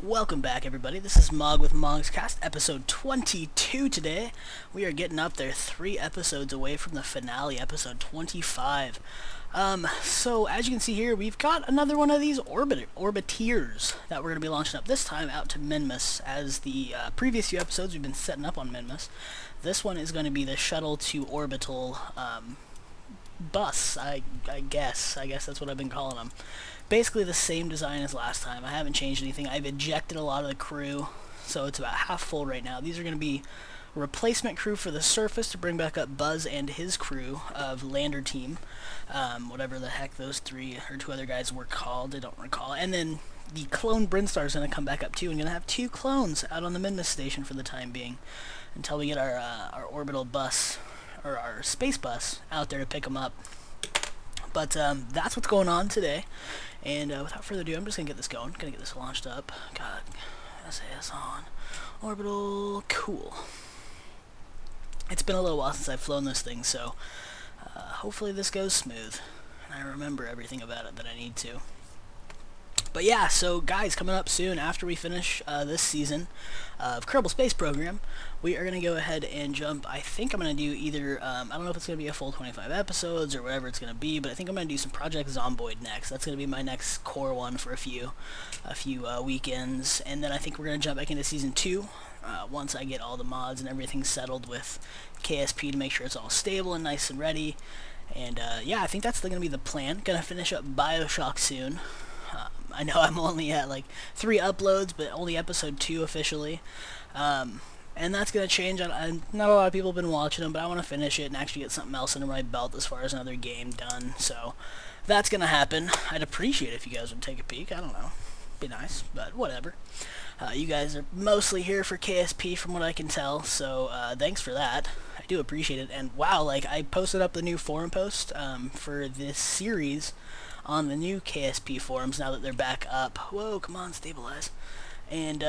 Welcome back, everybody. This is Mog with Mog's Cast, episode 22 today. We are getting up there, 3 episodes away from the finale, episode 25. So as you can see here, we've got another one of these Orbiteers that we're going to be launching up, this time out to Minmus. As the previous few episodes, we've been setting up on Minmus. This one is going to be the shuttle to orbital bus, I guess that's what I've been calling them. Basically the same design as last time. I haven't changed anything. I've ejected a lot of the crew, so it's about half full right now. These are going to be replacement crew for the surface to bring back up Buzz and his crew of lander team, whatever the heck those 3 or 2 other guys were called, I don't recall. And then the clone Brinstar is going to come back up too, and going to have 2 clones out on the Minmus station for the time being, until we get our orbital bus, or our space bus, out there to pick them up. But that's what's going on today. And without further ado, I'm just going to get this going. Going to get this launched up. God, SAS on. Orbital. Cool. It's been a little while since I've flown this thing, so hopefully this goes smooth. And I remember everything about it that I need to. But yeah, so guys, coming up soon after we finish this season of Kerbal Space Program, we are going to go ahead and jump. I think I'm going to do either, I don't know if it's going to be a full 25 episodes or whatever it's going to be, but I think I'm going to do some Project Zomboid next. That's going to be my next core one for a few weekends, and then I think we're going to jump back into Season 2 once I get all the mods and everything settled with KSP to make sure it's all stable and nice and ready. And yeah, I think that's going to be the plan. Going to finish up Bioshock soon. I know I'm only at like 3 uploads, but only episode 2 officially. And that's going to change. Not a lot of people have been watching them, but I want to finish it and actually get something else under my belt as far as another game done. So that's going to happen. I'd appreciate it if you guys would take a peek. I don't know. Be nice, but whatever. You guys are mostly here for KSP from what I can tell, so thanks for that. I do appreciate it. And wow, like I posted up the new forum post for this series on the new KSP forums now that they're back up. Whoa, come on, stabilize. And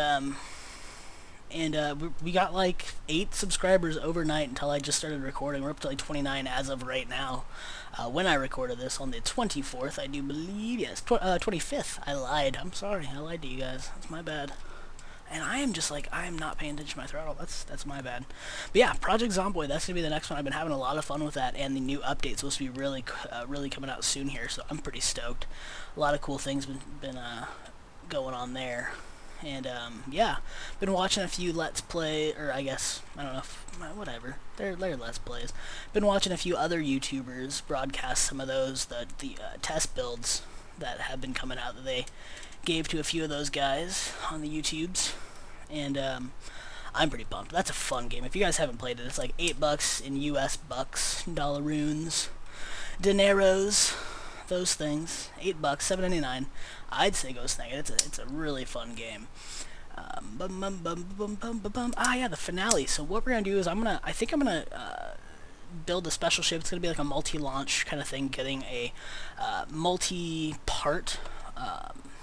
we got like 8 subscribers overnight until I just started recording. We're up to like 29 as of right now. When I recorded this on the 24th, I do believe, yes, 25th. I lied. I'm sorry. I lied to you guys. That's my bad. And I am just like, I am not paying attention to my throttle. That's my bad. But yeah, Project Zomboid, that's going to be the next one. I've been having a lot of fun with that, and the new update's supposed to be really coming out soon here, so I'm pretty stoked. A lot of cool things been going on there. And yeah, been watching a few Let's Play, or I guess, I don't know, whatever. They're Let's Plays. Been watching a few other YouTubers broadcast some of those, the test builds that have been coming out that they gave to a few of those guys on the YouTubes, and I'm pretty pumped. That's a fun game. If you guys haven't played it, it's like $8 in US bucks, dollaroons, dineros, those things. $8, $7.99. I'd say go snag it. It's a really fun game. Ah, yeah, the finale. So what we're gonna do is I think I'm gonna build a special ship. It's gonna be like a multi-launch kind of thing, getting a multi-part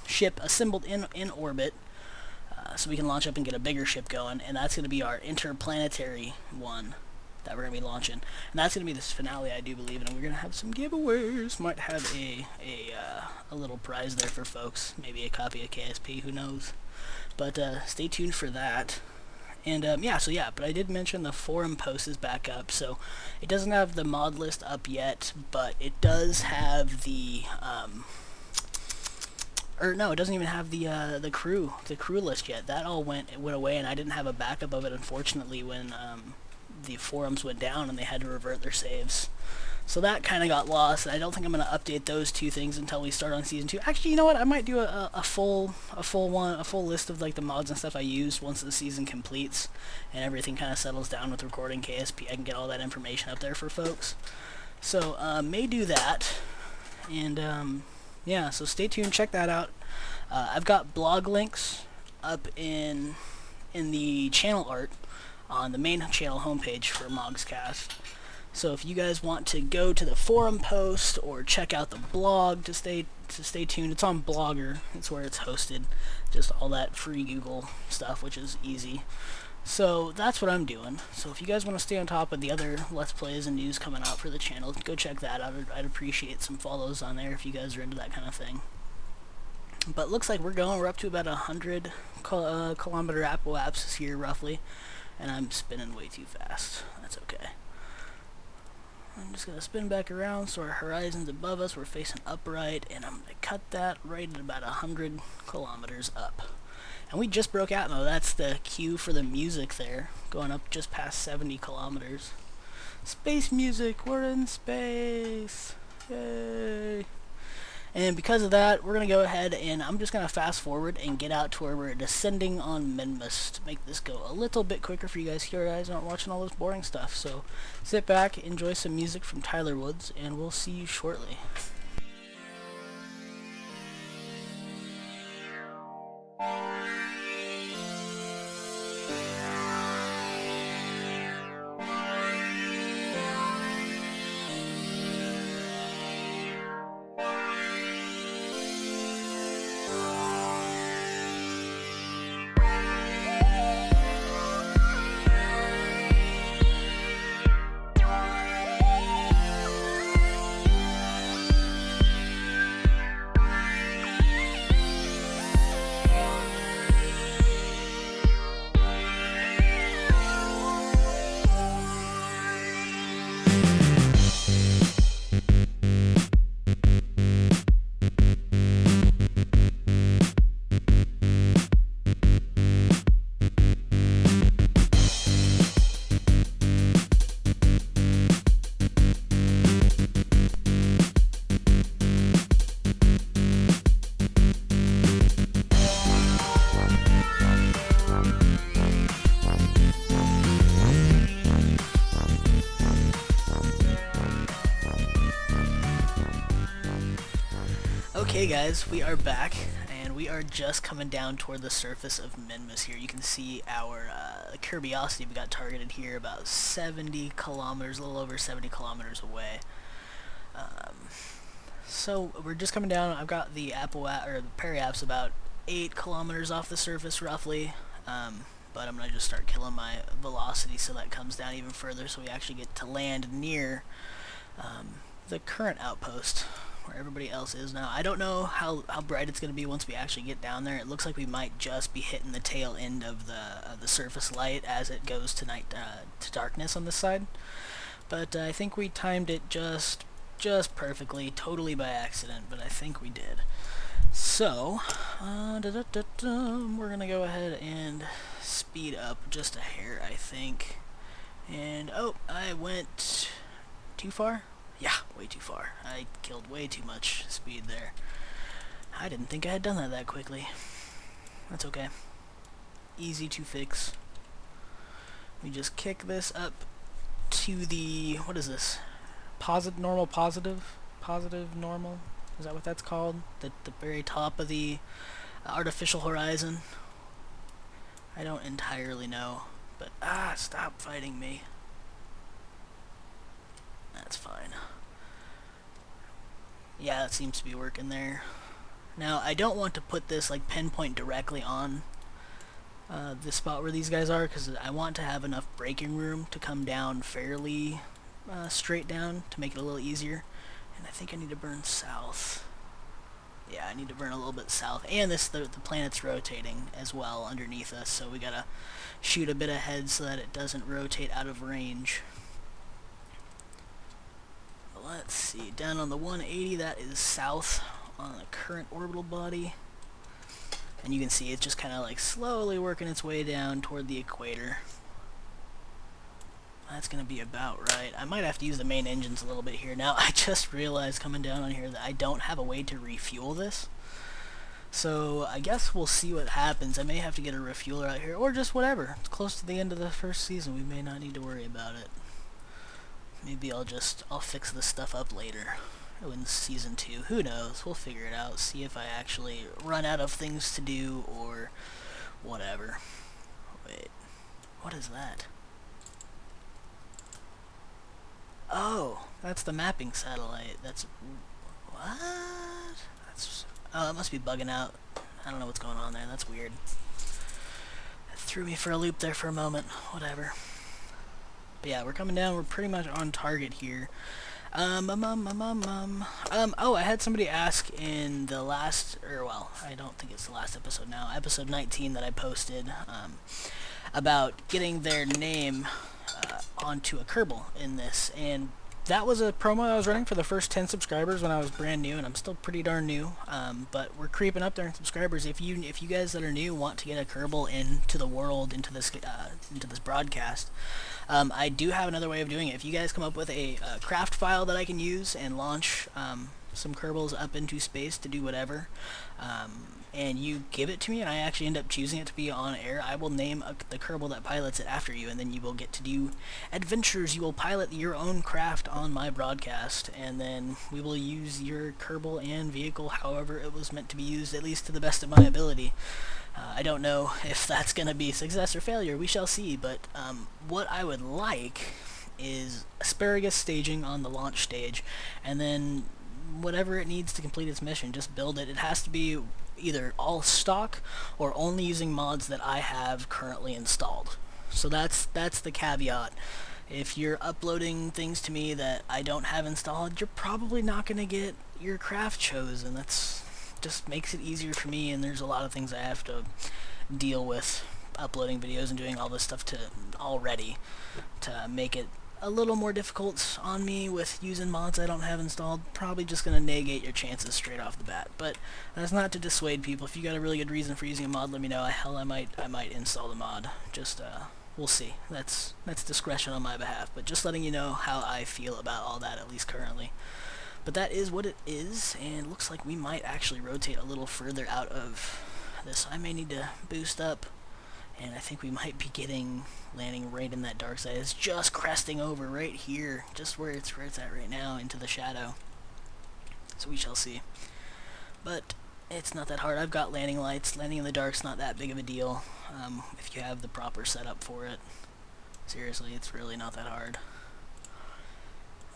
ship assembled in orbit, so we can launch up and get a bigger ship going, and that's going to be our interplanetary one that we're going to be launching, and that's going to be this finale, I do believe, and we're going to have some giveaways. Might have a little prize there for folks, maybe a copy of KSP, who knows, but stay tuned for that. And yeah, but I did mention the forum post is back up, so it doesn't have the mod list up yet, but it does have the or no, it doesn't even have the crew list yet. That all went away, and I didn't have a backup of it, unfortunately, when the forums went down and they had to revert their saves. So that kind of got lost, and I don't think I'm going to update those 2 things until we start on Season 2. Actually, you know what? I might do a full list of like the mods and stuff I used once the season completes and everything kind of settles down with recording KSP. I can get all that information up there for folks. So may do that, and yeah, so stay tuned, check that out. I've got blog links up in the channel art on the main channel homepage for Mogscast. So if you guys want to go to the forum post or check out the blog to stay tuned, it's on Blogger. It's where it's hosted. Just all that free Google stuff, which is easy. So that's what I'm doing. So if you guys want to stay on top of the other Let's Plays and news coming out for the channel, go check that out. I'd appreciate some follows on there if you guys are into that kind of thing. But looks like we're up to about 100 kilometer apoapsis here roughly, and I'm spinning way too fast. That's okay. I'm just going to spin back around so our horizon's above us, we're facing upright, and I'm going to cut that right at about 100 kilometers up. And we just broke Atmo. That's the cue for the music there, going up just past 70 kilometers. Space music, we're in space! Yay! And because of that, we're going to go ahead and I'm just going to fast forward and get out to where we're descending on Minmus to make this go a little bit quicker for you guys here. You guys aren't watching all this boring stuff. So sit back, enjoy some music from Tyler Woods, and we'll see you shortly. Okay guys, we are back, and we are just coming down toward the surface of Minmus here. You can see our curiosity we got targeted here about 70 kilometers, a little over 70 kilometers away. So we're just coming down. I've got the periaps about 8 kilometers off the surface roughly, but I'm going to just start killing my velocity so that comes down even further so we actually get to land near the current outpost where everybody else is now. I don't know how bright it's going to be once we actually get down there. It looks like we might just be hitting the tail end of the surface light as it goes to darkness on this side. But I think we timed it just perfectly, totally by accident, but I think we did. So, we're going to go ahead and speed up just a hair, I think. And, oh, I went too far? Yeah, way too far. I killed way too much speed there. I didn't think I had done that quickly. That's okay. Easy to fix. We just kick this up to the, what is this? Normal positive? Positive normal? Is that what that's called? The very top of the artificial horizon? I don't entirely know. But, stop fighting me. That's fine. Yeah, that seems to be working there. Now, I don't want to put this like pinpoint directly on the spot where these guys are, because I want to have enough braking room to come down fairly straight down to make it a little easier. And I think I need to burn south. Yeah, I need to burn a little bit south. And the planet's rotating as well underneath us, so we gotta shoot a bit ahead so that it doesn't rotate out of range. Let's see, down on the 180, that is south on the current orbital body. And you can see it's just kind of like slowly working its way down toward the equator. That's going to be about right. I might have to use the main engines a little bit here. Now, I just realized coming down on here that I don't have a way to refuel this. So, I guess we'll see what happens. I may have to get a refueler out here, or just whatever. It's close to the end of the first season. We may not need to worry about it. Maybe I'll fix this stuff up later. In season 2. Who knows? We'll figure it out. See if I actually run out of things to do or whatever. Wait. What is that? Oh, that's the mapping satellite. That's... What? That's... Oh, it must be bugging out. I don't know what's going on there. That's weird. That threw me for a loop there for a moment. Whatever. But yeah, we're coming down. We're pretty much on target here. Oh, I had somebody ask in the last, or well, I don't think it's the last episode now, episode 19 that I posted, about getting their name onto a Kerbal in this, and that was a promo I was running for the first 10 subscribers when I was brand new, and I'm still pretty darn new, but we're creeping up there in subscribers. If you guys that are new want to get a Kerbal into the world, into this broadcast, I do have another way of doing it. If you guys come up with a craft file that I can use and launch some Kerbals up into space to do whatever, and you give it to me and I actually end up choosing it to be on air, I will name the Kerbal that pilots it after you, and then you will get to do adventures. You will pilot your own craft on my broadcast, and then we will use your Kerbal and vehicle however it was meant to be used, at least to the best of my ability. I don't know if that's going to be success or failure, we shall see, but what I would like is asparagus staging on the launch stage, and then whatever it needs to complete its mission, just build it. It has to be either all stock or only using mods that I have currently installed. So that's the caveat. If you're uploading things to me that I don't have installed, you're probably not going to get your craft chosen. That's just makes it easier for me, and there's a lot of things I have to deal with uploading videos and doing all this stuff to make it a little more difficult on me with using mods I don't have installed. Probably just going to negate your chances straight off the bat, but that's not to dissuade people. If you got a really good reason for using a mod, let me know. Hell, I might install the mod. Just we'll see. That's discretion on my behalf, but just letting you know how I feel about all that, at least currently. But that is what it is, and it looks like we might actually rotate a little further out of this. I may need to boost up, and I think we might be landing right in that dark side. It's just cresting over right here, just where it's at right now, into the shadow. So we shall see. But it's not that hard. I've got landing lights. Landing in the dark's not that big of a deal if you have the proper setup for it. Seriously, it's really not that hard.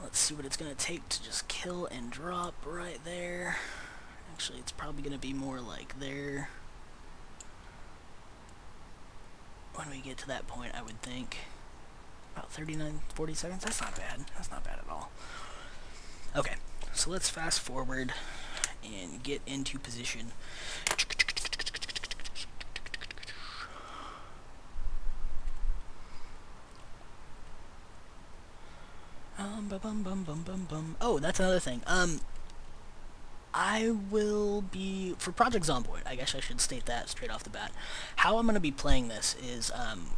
Let's see what it's going to take to just kill and drop right there. Actually, it's probably going to be more like there when we get to that point, I would think. About 40 seconds? That's not bad. That's not bad at all. Okay, so let's fast forward and get into position. Oh, that's another thing. I will be, for Project Zomboid, I guess I should state that straight off the bat. How I'm going to be playing this is,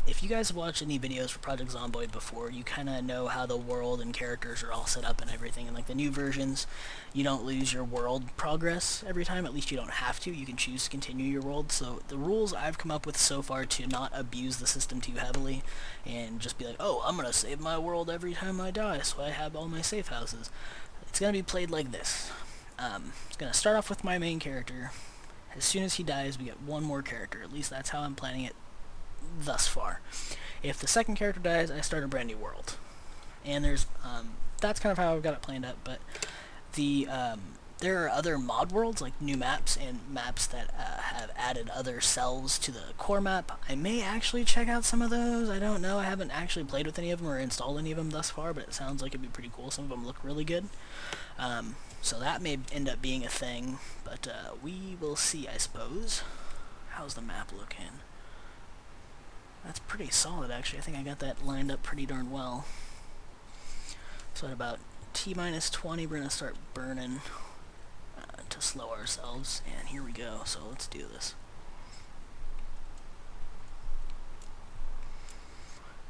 if you guys have watched any videos for Project Zomboid before, you kind of know how the world and characters are all set up and everything. And like the new versions, you don't lose your world progress every time. At least you don't have to. You can choose to continue your world. So the rules I've come up with so far to not abuse the system too heavily and just be like, oh, I'm going to save my world every time I die, so I have all my safe houses. It's going to be played like this. It's going to start off with my main character. As soon as he dies, we get one more character. At least that's how I'm planning it thus far. If the second character dies, I start a brand new world. And there's, that's kind of how I've got it planned out, but there are other mod worlds, like new maps and maps that have added other cells to the core map. I may actually check out some of those. I don't know. I haven't actually played with any of them or installed any of them thus far, but it sounds like it'd be pretty cool. Some of them look really good. So that may end up being a thing, but we will see, I suppose. How's the map looking? That's pretty solid, actually. I think I got that lined up pretty darn well. So at about T-minus 20, we're going to start burning to slow ourselves, and here we go. So let's do this.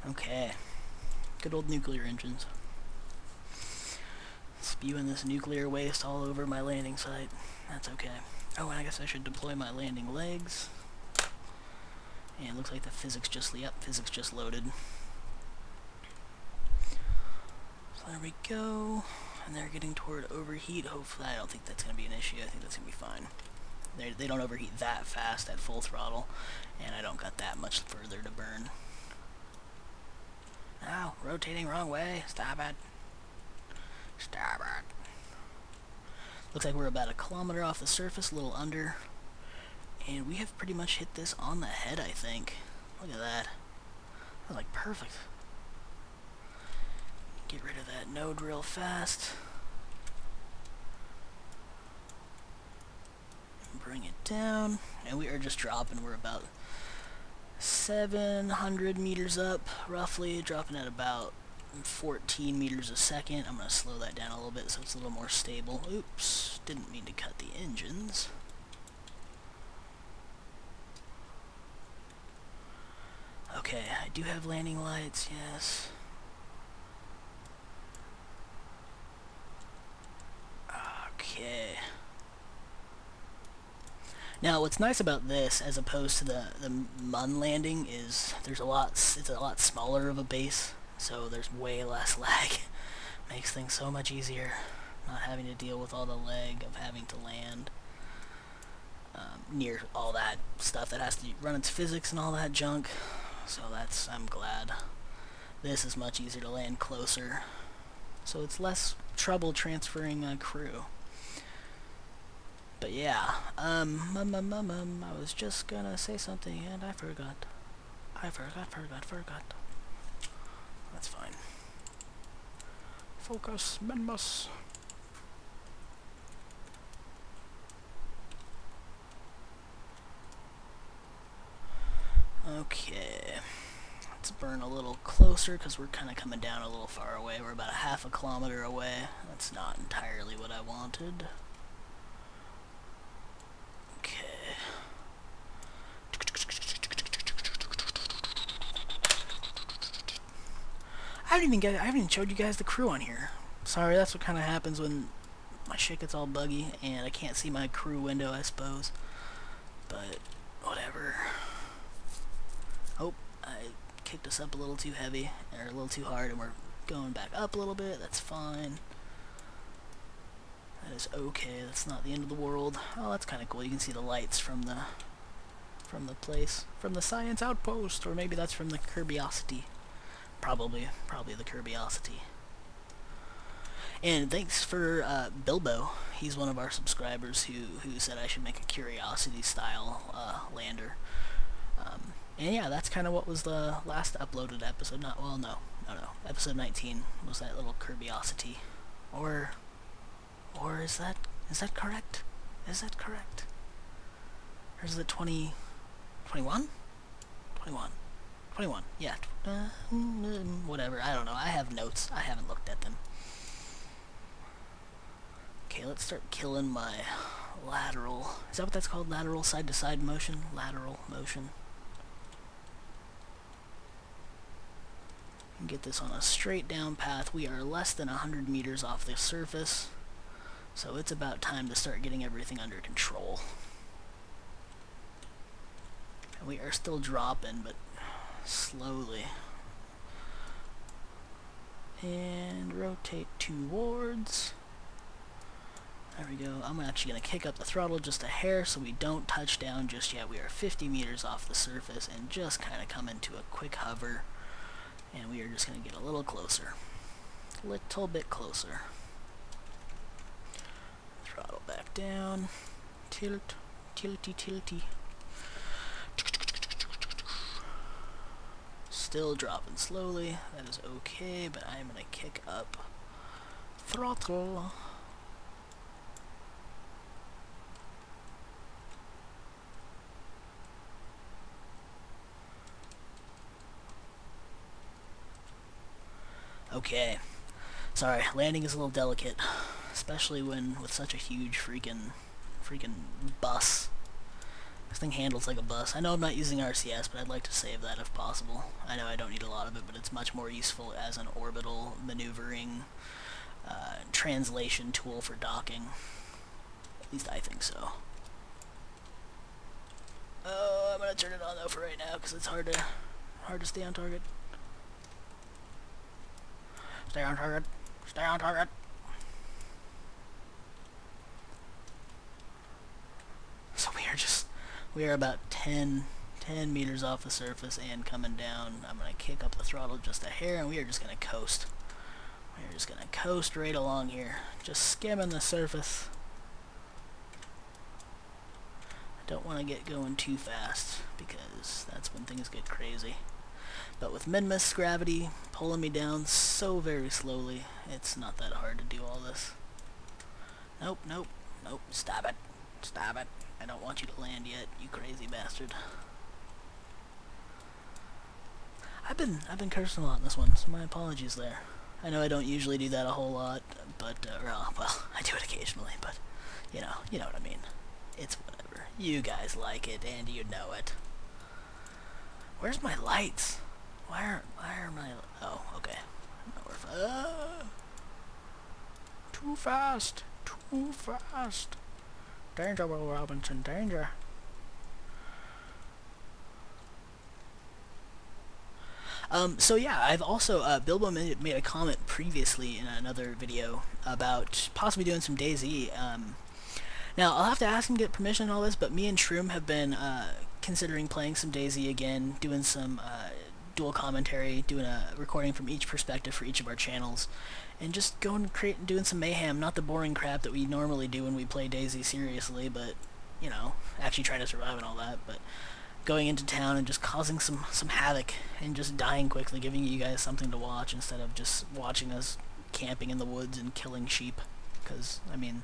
Okay. Good old nuclear engines. Spewing this nuclear waste all over my landing site. That's okay. Oh, and I guess I should deploy my landing legs. And it looks like the physics just loaded. So there we go. And they're getting toward overheat. Hopefully, I don't think that's going to be an issue. I think that's going to be fine. They don't overheat that fast at full throttle, and I don't got that much further to burn. Ow, rotating wrong way. Stop it. Stop it. Looks like we're about 1 kilometer off the surface, a little under. And we have pretty much hit this on the head, I think. Look at that. That was like perfect. Get rid of that node real fast. Bring it down. And we are just dropping. We're about 700 meters up, roughly. Dropping at about 14 meters a second. I'm going to slow that down a little bit so it's a little more stable. Oops. Didn't mean to cut the engines. Okay, I do have landing lights, yes. Okay. Now, what's nice about this, as opposed to the Mun landing, is it's a lot smaller of a base, so there's way less lag. Makes things so much easier, not having to deal with all the lag of having to land near all that stuff that has to run its physics and all that junk. So I'm glad. This is much easier to land closer, so it's less trouble transferring a crew. But yeah, I was just gonna say something and I forgot. Forgot. That's fine. Focus, Minmus. Okay. Let's burn a little closer because we're kind of coming down a little far away. We're about a half a kilometer away. That's not entirely what I wanted. Okay. I haven't even showed you guys the crew on here. Sorry, that's what kind of happens when my shit gets all buggy and I can't see my crew window, I suppose. But whatever. Oh, I kicked us up a little too heavy, or a little too hard, and we're going back up a little bit. That's fine. That is okay. That's not the end of the world. Oh, that's kind of cool. You can see the lights from the place, from the science outpost, or maybe that's from the Curiosity. Probably the Curiosity. And thanks for Bilbo. He's one of our subscribers who said I should make a Curiosity style lander. And yeah, that's kind of what was the last uploaded episode. No. Episode 19 was that little Curiosity. Or is that correct? Is that correct? Or is it 20... 21? 21, yeah. Whatever, I don't know. I have notes. I haven't looked at them. Okay, let's start killing my lateral... Is that what that's called? Lateral side-to-side motion? Lateral motion. And get this on a straight down path. We are less than 100 meters off the surface. So it's about time to start getting everything under control. And we are still dropping, but slowly. And rotate towards. There we go. I'm actually going to kick up the throttle just a hair so we don't touch down just yet. We are 50 meters off the surface and just kind of come into a quick hover. And we are just going to get a little closer. Little bit closer. Throttle back down. Tilt. Tilty. Still dropping slowly. That is okay, but I'm going to kick up throttle. Okay. Sorry, landing is a little delicate, especially when with such a huge freaking bus. This thing handles like a bus. I know I'm not using RCS, but I'd like to save that if possible. I know I don't need a lot of it, but it's much more useful as an orbital maneuvering translation tool for docking. At least I think so. Oh, I'm gonna turn it on though for right now because it's hard to stay on target. Stay on target. Stay on target. So we are about 10 meters off the surface and coming down. I'm going to kick up the throttle just a hair and we are just going to coast. We are just going to coast right along here. Just skimming the surface. I don't want to get going too fast because that's when things get crazy. But with Minmus gravity pulling me down so very slowly, it's not that hard to do all this. Nope, nope, nope, stop it. Stop it. I don't want you to land yet, you crazy bastard. I've been cursing a lot in this one, so my apologies there. I know I don't usually do that a whole lot, but, well, I do it occasionally, but, you know what I mean. It's whatever. You guys like it, and you know it. Where's my lights? Why are my... Oh, okay. Too fast! Too fast! Danger, Will Robinson, danger! So yeah, I've also, Bilbo made a comment previously in another video about possibly doing some DayZ. Now, I'll have to ask him to get permission and all this, but me and Shroom have been considering playing some DayZ again, doing some dual commentary, doing a recording from each perspective for each of our channels, and just going and doing some mayhem, not the boring crap that we normally do when we play DayZ seriously, but, you know, actually trying to survive and all that, but going into town and just causing some havoc and just dying quickly, giving you guys something to watch instead of just watching us camping in the woods and killing sheep. Because, I mean,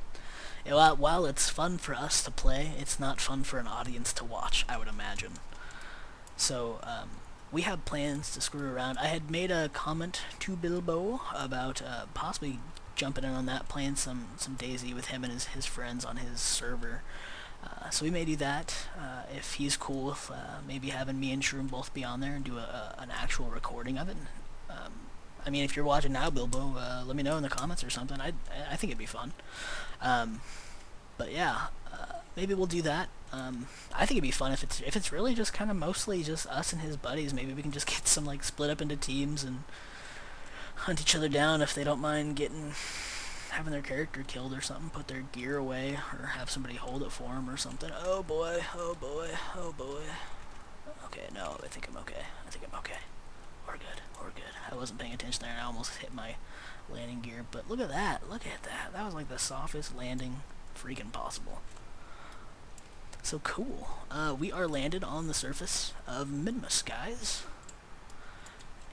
while it's fun for us to play, it's not fun for an audience to watch, I would imagine. So, we have plans to screw around. I had made a comment to Bilbo about possibly jumping in on that, playing some DayZ with him and his friends on his server. So we may do that, if he's cool with maybe having me and Shroom both be on there and do an actual recording of it. I mean, if you're watching now, Bilbo, let me know in the comments or something. I think it'd be fun. But yeah, maybe we'll do that. I think it'd be fun if it's really just kind of mostly just us and his buddies. Maybe we can just get some, like, split up into teams and hunt each other down if they don't mind having their character killed or something, put their gear away, or have somebody hold it for them or something. Oh boy, oh boy, oh boy. Okay, no, I think I'm okay. We're good, we're good. I wasn't paying attention there and I almost hit my landing gear, but look at that, That was like the softest landing freaking possible. So cool. We are landed on the surface of Minmus, guys.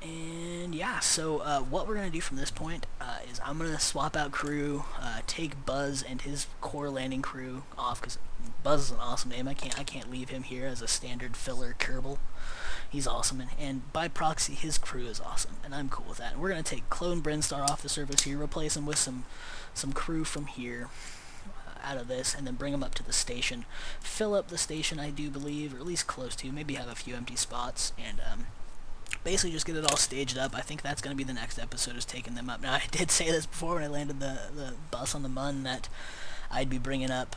And yeah, so what we're going to do from this point is I'm going to swap out crew, take Buzz and his core landing crew off, because Buzz is an awesome name. I can't leave him here as a standard filler Kerbal. He's awesome, and by proxy, his crew is awesome, and I'm cool with that. And we're going to take Clone Brinstar off the surface here, replace him with some crew from here, out of this, and then bring them up to the station. Fill up the station, I do believe, or at least close to, maybe have a few empty spots, and basically just get it all staged up. I think that's going to be the next episode, is taking them up. Now, I did say this before when I landed the bus on the Mun, that I'd be bringing up,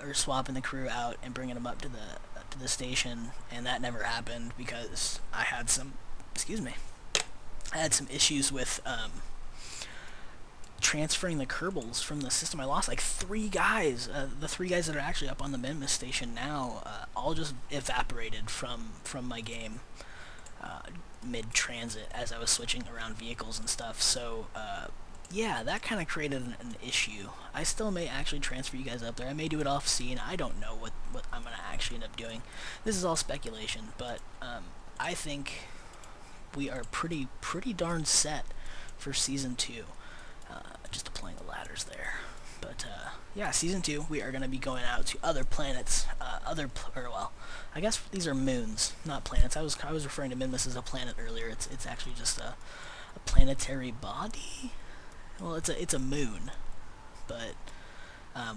or swapping the crew out and bringing them up to the station, and that never happened because I had some, I had some issues with transferring the Kerbals from the system. I lost like 3 guys. The 3 guys that are actually up on the Minmus station now, all just evaporated from my game mid-transit as I was switching around vehicles and stuff. So yeah, that kind of created an issue. I still may actually transfer you guys up there. I may do it off scene. I don't know what I'm going to actually end up doing. This is all speculation, but I think we are pretty darn set for Season 2. Just deploying the ladders there. But yeah, Season 2, we are going to be going out to other planets, well, I guess these are moons, not planets. I was referring to Minmus as a planet earlier. It's actually just a planetary body. Well, it's a moon, but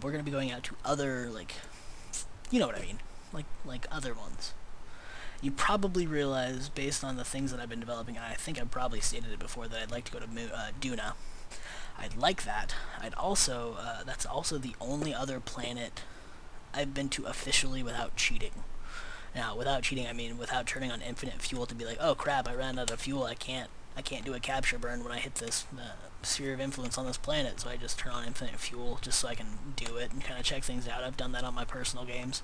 we're going to be going out to other, like, you know what I mean, like other ones. You probably realize, based on the things that I've been developing, and I think I've probably stated it before, that I'd like to go to Duna. I'd like that. I'd also, that's also the only other planet I've been to officially without cheating. Now, without cheating, I mean without turning on infinite fuel to be like, oh crap, I ran out of fuel, I can't do a capture burn when I hit this sphere of influence on this planet, so I just turn on infinite fuel just so I can do it and kind of check things out. I've done that on my personal games.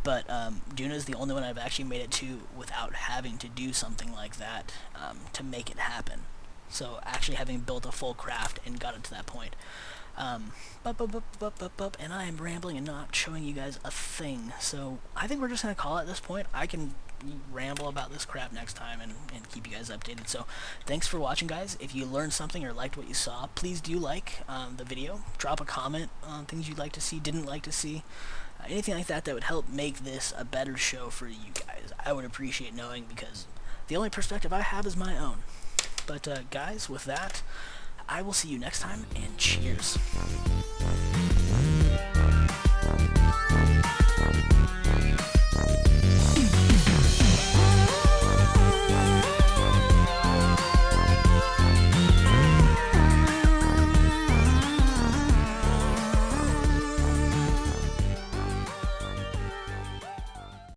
But Duna is the only one I've actually made it to without having to do something like that to make it happen. So actually having built a full craft and got it to that point. And I am rambling and not showing you guys a thing. So I think we're just going to call it at this point. I can ramble about this crap next time and keep you guys updated. So thanks for watching, guys. If you learned something or liked what you saw, please do like the video. Drop a comment on things you'd like to see, didn't like to see. Anything like that would help make this a better show for you guys. I would appreciate knowing, because the only perspective I have is my own. But guys, with that, I will see you next time, and cheers.